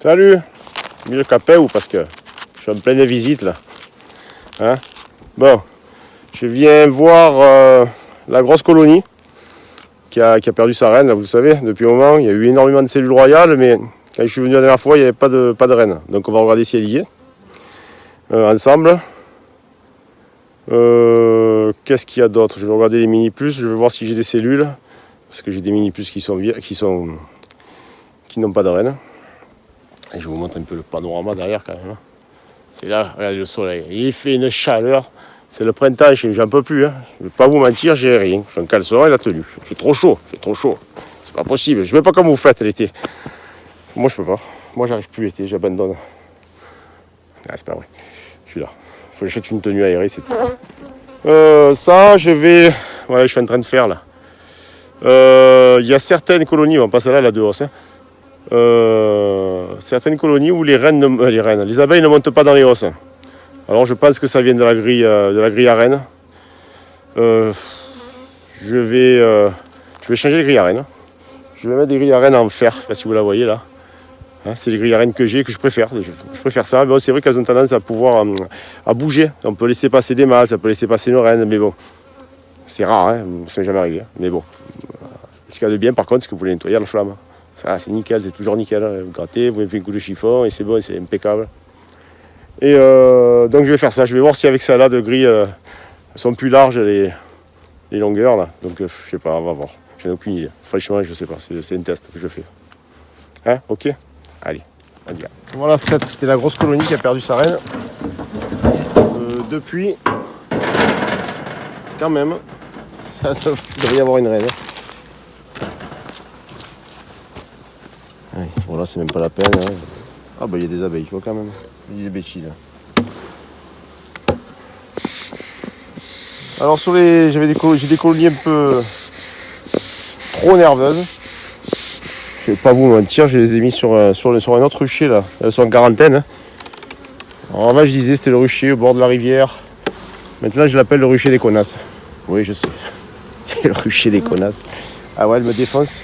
Salut. Mis le capet ou parce que je suis en pleine visite là. Hein, bon, je viens voir la grosse colonie qui a perdu sa reine, là, vous savez, depuis un moment. Il y a eu énormément de cellules royales, mais quand je suis venu la dernière fois, il n'y avait pas de reine. Donc on va regarder si elle y est. Ensemble. Qu'est-ce qu'il y a d'autre? Je vais regarder les mini plus, je vais voir si j'ai des cellules. Parce que j'ai des mini plus qui n'ont pas de reine. Et je vous montre un peu le panorama derrière quand même. C'est là, regardez le soleil. Il fait une chaleur. C'est le printemps, j'en peux plus. Hein. Je ne vais pas vous mentir, j'ai rien. J'ai un caleçon et la tenue. Il fait trop chaud. C'est pas possible. Je ne sais pas comment vous faites l'été. Moi, je peux pas. Moi, j'arrive plus l'été. J'abandonne. Ah, c'est pas vrai. Je suis là. Il faut que j'achète une tenue aérée, c'est tout. Ça, je vais... Voilà, je suis en train de faire là. Il y a certaines colonies, on passe là, la de hausse. Hein. Certaines colonies où les abeilles ne montent pas dans les hausses. Alors je pense que ça vient de la grille à reine. Je vais changer les grilles à reine. Je vais mettre des grilles à reine en fer, je ne sais pas si vous la voyez là. Hein, c'est les grilles à reine que j'ai, que je préfère. Je préfère ça. Mais bon, c'est vrai qu'elles ont tendance à pouvoir à bouger. On peut laisser passer des mâles, ça peut laisser passer une reine, mais bon. C'est rare, hein, ça n'est jamais arrivé. Mais bon. Ce qu'il y a de bien par contre, c'est que vous les nettoyez à la flamme. Ça, c'est nickel, c'est toujours nickel. Vous grattez, vous mettez un coup de chiffon et c'est bon, c'est impeccable. Et donc je vais faire ça. Je vais voir si avec ça là de grilles elles sont plus larges les longueurs là. Donc je sais pas, on va voir. J'en ai aucune idée. Franchement, je sais pas. C'est un test que je fais. Hein, ok. Allez, on y va. Voilà, c'était la grosse colonie qui a perdu sa reine. Depuis, quand même, ça devrait y avoir une reine. Ouais, voilà, c'est même pas la peine. Hein. Ah bah il y a des abeilles, tu vois quand même. Il y a des bêtises. Alors j'ai des colonies un peu trop nerveuses. Je vais pas vous mentir, je les ai mis sur un autre rucher là. Elles sont en quarantaine. Hein. Alors avant je disais c'était le rucher au bord de la rivière. Maintenant je l'appelle le rucher des connasses. Oui je sais. C'est le rucher des connasses. Ah ouais, elle me défonce.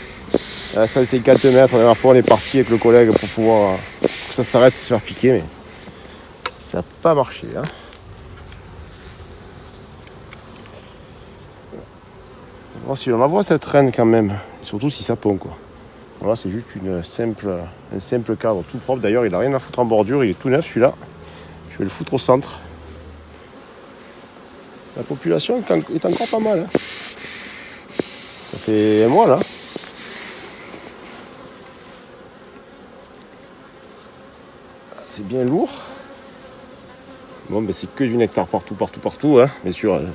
À 150 mètres, la dernière fois on est parti avec le collègue pour pouvoir que ça s'arrête de se faire piquer, mais ça n'a pas marché. Hein. On va voir si on la voit cette reine quand même, et surtout si ça pond quoi. Voilà, c'est juste un simple cadre tout propre. D'ailleurs, il n'a rien à foutre en bordure, il est tout neuf celui-là. Je vais le foutre au centre. La population est encore pas mal. Hein. Ça fait un mois là. C'est bien lourd. Bon, ben c'est que du nectar partout. Hein. Bien sûr, il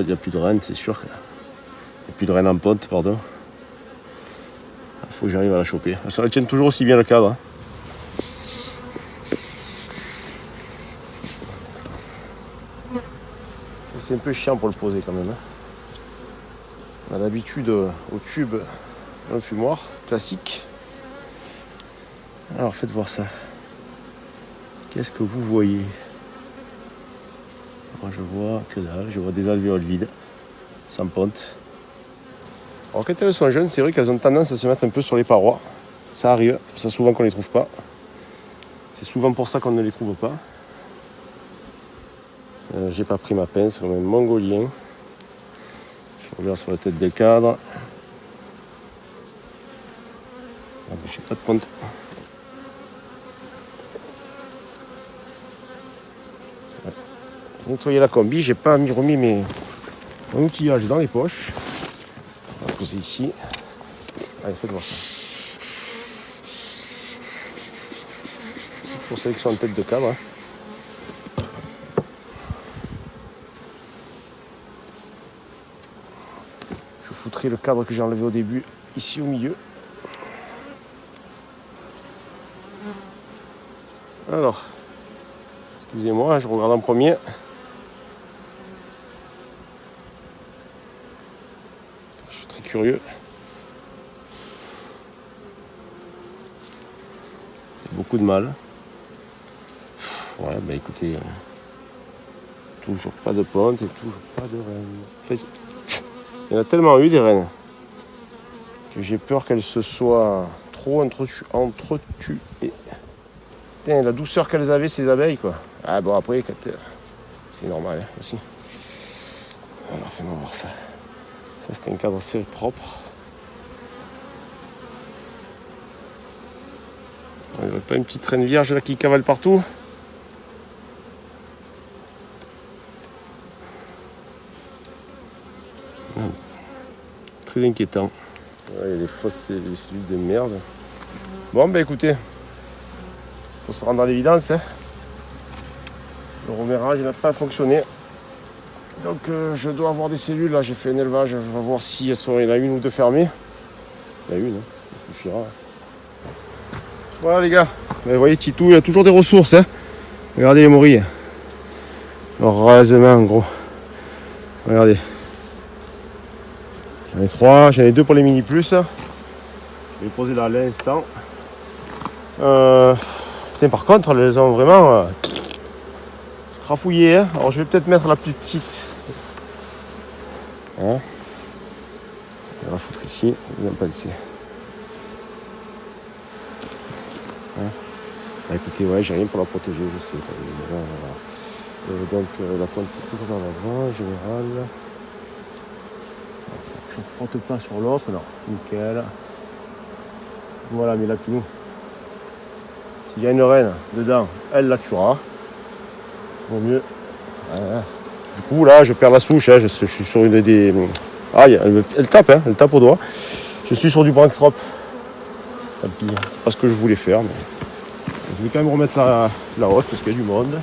n'y a plus de reine, c'est sûr. Il n'y a plus de reine en ponte, pardon. Il faut que j'arrive à la choper. Elle tient toujours aussi bien le cadre. Hein. C'est un peu chiant pour le poser quand même. Hein. On a l'habitude au tube un fumoir classique. Alors faites voir ça. Qu'est-ce que vous voyez? Moi je vois que dalle, je vois des alvéoles vides, sans ponte. Alors quand elles sont jeunes, c'est vrai qu'elles ont tendance à se mettre un peu sur les parois. Ça arrive, c'est pour ça souvent qu'on ne les trouve pas. C'est souvent pour ça qu'on ne les trouve pas. J'ai pas pris ma pince comme un mongolien. Je regarde sur la tête des cadres. Ah, mais j'ai pas de ponte. J'ai nettoyé la combi, j'ai pas remis mon outillage dans les poches. On va poser ici. Allez, faites voir ça. Pour sélection de tête de cadre. Hein. Je foutrai le cadre que j'ai enlevé au début ici au milieu. Alors, excusez-moi, je regarde en premier. Je suis très curieux. Il y a beaucoup de mal. Ouais, bah écoutez, toujours pas de ponte et toujours pas de reine. En fait, il y en a tellement eu des reines que j'ai peur qu'elles se soient trop entretuées. Putain, la douceur qu'elles avaient ces abeilles quoi. Ah bon après c'est normal hein, aussi. Alors fais-moi voir ça. Ça c'était un cadre assez propre. Il n'y aurait pas une petite reine vierge là qui cavale partout. Très inquiétant. Ouais, il y a des fausses cellules de merde. Bon bah écoutez, faut se rendre à l'évidence. Hein. Le remérage n'a pas fonctionné. Donc je dois avoir des cellules. Là j'ai fait un élevage. Je vais voir si il y en a une ou deux fermées. Il y en a une, hein. Ça suffira. Voilà les gars. Vous voyez Titou, il y a toujours des ressources. Hein. Regardez les morilles. Heureusement en gros. Regardez. J'en ai 3, j'en ai 2 pour les mini plus. Je vais les poser là à l'instant. Putain, par contre, elles ont vraiment crafouillé. Hein. Alors je vais peut-être mettre la plus petite. Hein. On va la foutre ici, vous en pensez. Hein. Bah, écoutez, ouais, j'ai rien pour la protéger, je sais. Voilà. Donc la pointe est toujours dans l'avant, en général. Je ne frotte pas sur l'autre, non, nickel. Voilà, mais la pinou. S'il y a une reine dedans, elle la tuera. Vaut mieux. Du coup, là, je perds la souche. Hein, je suis sur une des. Ah, elle tape, hein, elle tape au doigt. Je suis sur du Branxtrop. Tant pis, c'est pas ce que je voulais faire, mais je vais quand même remettre la haute parce qu'il y a du monde.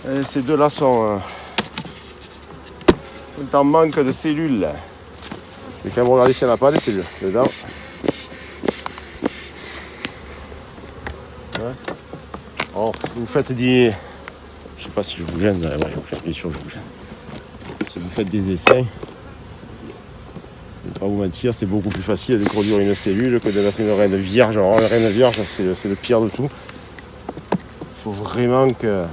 Voilà. Et ces deux-là sont en manque de cellules. Je vais quand même regarder s'il n'y en a pas des cellules dedans. Ouais. Oh, vous faites des. Je sais pas si je vous gêne. Ouais, bien sûr je vous gêne. Si vous faites des essais, je ne vais pas vous mentir, c'est beaucoup plus facile de produire une cellule que de mettre une reine vierge. Alors la reine vierge, c'est le pire de tout. Il faut vraiment qu'elle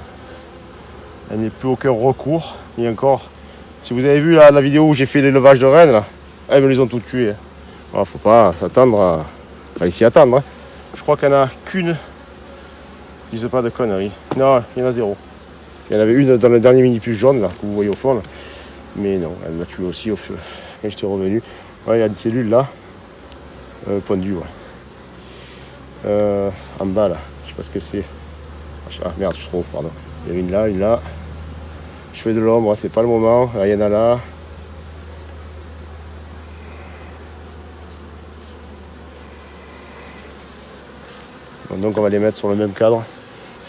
n'ait plus aucun recours. Et encore, si vous avez vu la vidéo où j'ai fait l'élevage de rennes, là, elles me les ont toutes tuées. Alors, faut pas s'attendre Fallait s'y attendre. Hein. Je crois qu'il n'y en a qu'une. Je dis pas de conneries. Non, il y en a 0. Il y en avait une dans le dernier mini-puce jaune là, que vous voyez au fond. Là. Mais non, elle m'a tué aussi au feu. Quand j'étais revenu. Ouais, il y a une cellule là. Pondue, ouais. En bas là. Je sais pas ce que c'est. Ah merde, je suis trop, pardon. Il y avait une là. Je fais de l'ombre, c'est pas le moment. Là, il y en a là. Bon, donc on va les mettre sur le même cadre.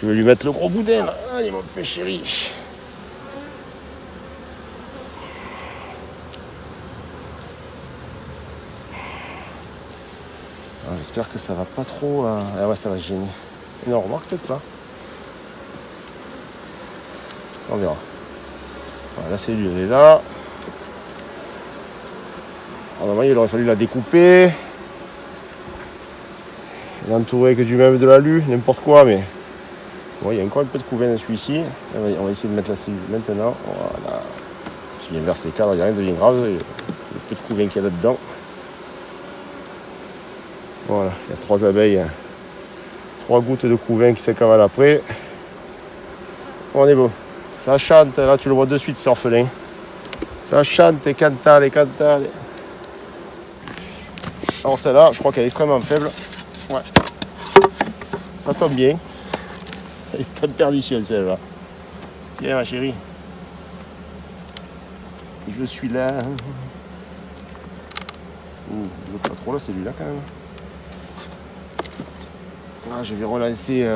Je vais lui mettre le gros boudin là. Allez mon petit chéri. J'espère que ça va pas trop. Ah ouais, ça va gêner. Non, remarque peut-être pas. On verra. Voilà, la cellule elle est là. Alors, normalement, il aurait fallu la découper. L'entourer que du même de l'alu, n'importe quoi, mais. Bon, il y a encore un peu de couvain dans celui-ci. On va essayer de mettre la cellule maintenant. Voilà. Si j'inverse les cadres, il n'y a rien de bien grave. Il y a le peu de couvain qu'il y a là-dedans. Voilà, il y a 3 abeilles. 3 gouttes de couvain qui s'accavalent après. On est beau. Ça chante, là tu le vois de suite, c'est orphelin. Ça chante et cantale et cantale. Alors celle-là, je crois qu'elle est extrêmement faible. Ouais. Ça tombe bien. Elle est pas de perdition celle-là. Tiens ma chérie. Je suis là. Ouh, je veux pas trop là, celui-là quand même. Ah, je vais relancer.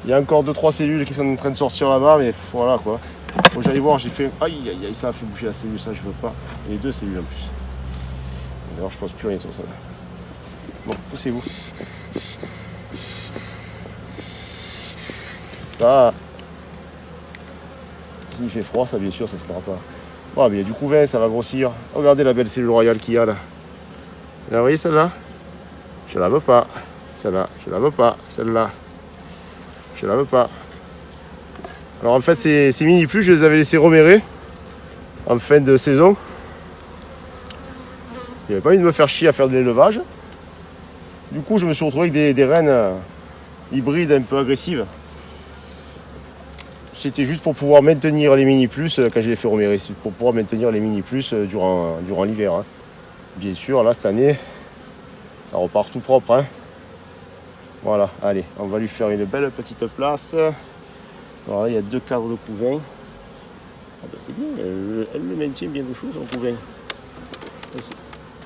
Il y a encore 2-3 cellules qui sont en train de sortir là-bas, mais voilà quoi. Faut que j'aille voir, j'ai fait. Aïe aïe aïe, ça a fait bouger la cellule, ça je veux pas. Et les 2 cellules en plus. D'ailleurs, je pense plus rien sur ça. Bon, poussez-vous. Ça. S'il fait froid, ça bien sûr, ça ne se fera pas. Oh, mais il y a du couvain, ça va grossir. Regardez la belle cellule royale qu'il y a là. Vous voyez celle-là? Je la veux pas. Celle-là, je la veux pas. Celle-là, je la veux pas. Alors en fait, ces mini plus, je les avais laissés remérer en fin de saison. J'avais pas envie de me faire chier à faire de l'élevage. Du coup, je me suis retrouvé avec des rennes hybrides un peu agressives. C'était juste pour pouvoir maintenir les mini plus quand je les fais remérer, pour pouvoir maintenir les mini plus durant l'hiver. Hein. Bien sûr, là, cette année, ça repart tout propre. Hein. Voilà, allez, on va lui faire une belle petite place. Voilà, il y a 2 cadres de couvain. Ah ben c'est bien, elle le maintient bien au chaud, son couvain.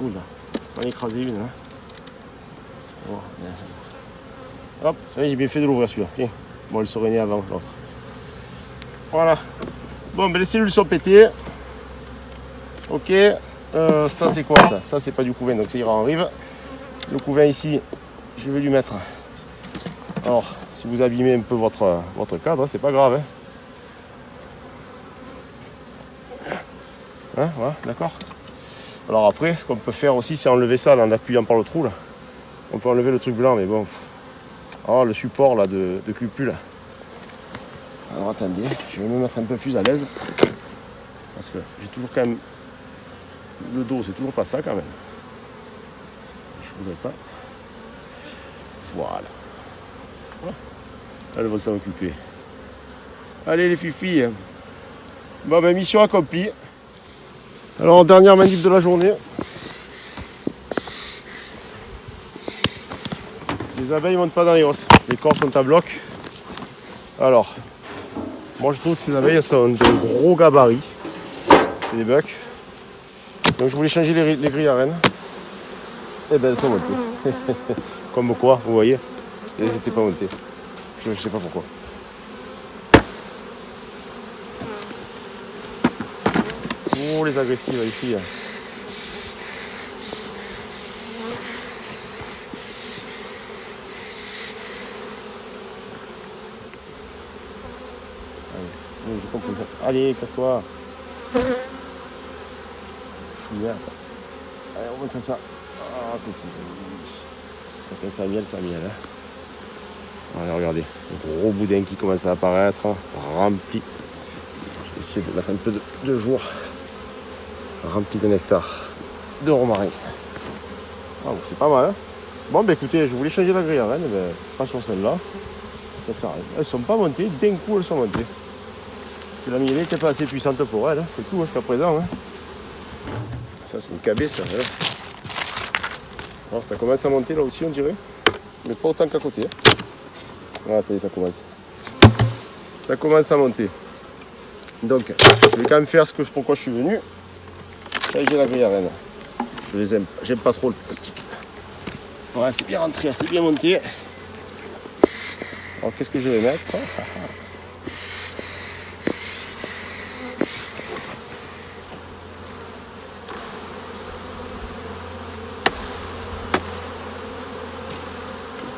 Oula, on va en écraser une. Hein. Oh, hop, j'ai bien fait de l'ouvrir celui-là. Tiens, bon, elle serait née avant l'autre. Voilà. Bon, ben les cellules sont pétées. Ok, ça c'est quoi ça? Ça c'est pas du couvain, donc ça ira en rive. Le couvain ici, je vais lui mettre. Alors, si vous abîmez un peu votre cadre, c'est pas grave. Hein, voilà, d'accord. Alors après, ce qu'on peut faire aussi, c'est enlever ça là, en appuyant par le trou. Là. On peut enlever le truc blanc, mais bon. Oh, le support là de cupule. Alors attendez, je vais me mettre un peu plus à l'aise. Parce que j'ai toujours quand même... Le dos, c'est toujours pas ça quand même. Je voudrais pas. Voilà. Elles vont s'en occuper. Allez les filles. Bon ben mission accomplie. Alors dernière manip de la journée. Les abeilles montent pas dans les hausses. Les corps sont à bloc. Alors, moi je trouve que ces abeilles sont de gros gabarits. C'est des bucks. Donc je voulais changer les grilles à rennes. Et ben elles sont montées. Comme quoi, vous voyez, elles n'étaient pas montées. Je sais pas pourquoi. Oh les agressives les filles. Allez, j'ai compris ça. Allez, casse-toi. Merde. Allez, on montre ça. Ah, que c'est. Quand ça miel, ça miel. Hein. Allez, regardez. Un gros boudin qui commence à apparaître. Rempli. Je vais essayer de mettre un peu de jour. Rempli de nectar. De romarin. Ah, bon, c'est pas mal. Hein. Bon, bah écoutez, je voulais changer la grille à rennes. Ben, pas sur celle-là. Ça sert à rien. Elles sont pas montées. D'un coup, elles sont montées. Parce que la mielée n'était pas assez puissante pour elles. Hein. C'est tout jusqu'à présent. Hein. Ça, c'est une cabée, ça. Hein. Alors, ça commence à monter là aussi, on dirait. Mais pas autant qu'à côté. Hein. Voilà, ça y est, ça commence. Ça commence à monter. Donc, je vais quand même faire pourquoi je suis venu. Là, j'ai la grille à rennes. Je les aime. J'aime pas trop le plastique. Voilà, c'est bien rentré, c'est bien monté. Alors, qu'est-ce que je vais mettre?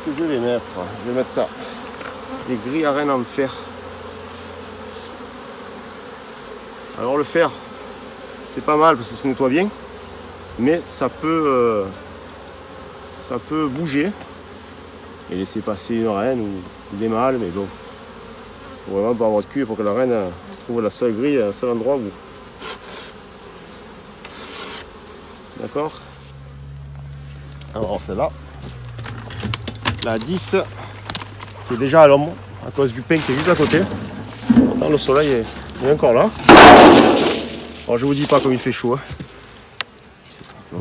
Que je vais mettre, ça, les grilles à rennes en fer. Alors le fer, c'est pas mal parce que ça se nettoie bien, mais ça peut bouger et laisser passer une reine ou des mâles, mais bon, faut vraiment pas avoir de cul pour que la reine trouve la seule grille, un seul endroit où. D'accord. Alors celle-là. La 10 qui est déjà à l'ombre à cause du pin qui est juste à côté. Pourtant le soleil est encore là. Alors je vous dis pas comme il fait chaud. Hein. Je sais pas,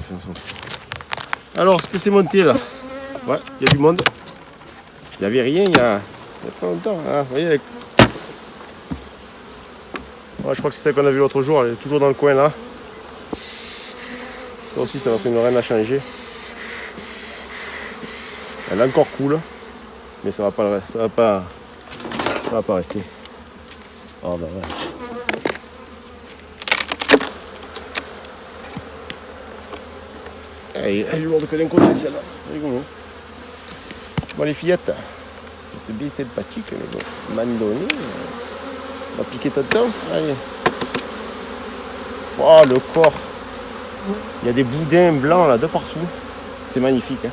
alors ce que c'est monté là. Ouais, il y a du monde. Il n'y avait rien il y a pas longtemps. Hein. Vous voyez, ouais, je crois que c'est celle qu'on a vue l'autre jour, elle est toujours dans le coin là. Ça aussi ça va faire une reine à changer. Elle est encore cool, mais ça va pas rester. Oh bah ouais. Elle est lourde que d'un côté celle-là, c'est rigolo. Bon les fillettes, c'est bien sympathique, mais bon, mandonné, on va piquer ton temps, allez. Oh le corps, il y a des boudins blancs là de partout, c'est magnifique. Hein.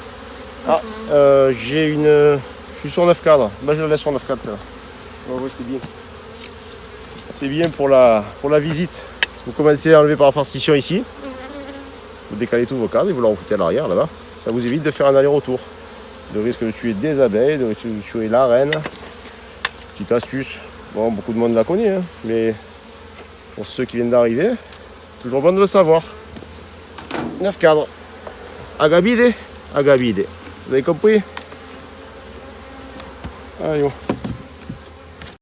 Ah, je suis sur 9 cadres. Bah, je la laisse sur 9 cadres, celle-là. Oh, oui, c'est bien. C'est bien pour la visite. Vous commencez à enlever par la partition ici. vous décalez tous vos cadres et vous leur foutez à l'arrière là-bas. Ça vous évite de faire un aller-retour, de risque de tuer des abeilles, de risque de tuer la reine. Petite astuce, bon, beaucoup de monde la connaît, hein, mais pour ceux qui viennent d'arriver, toujours bon de le savoir. 9 cadres. Agabide, agabide. Vous avez compris? Allez, bon.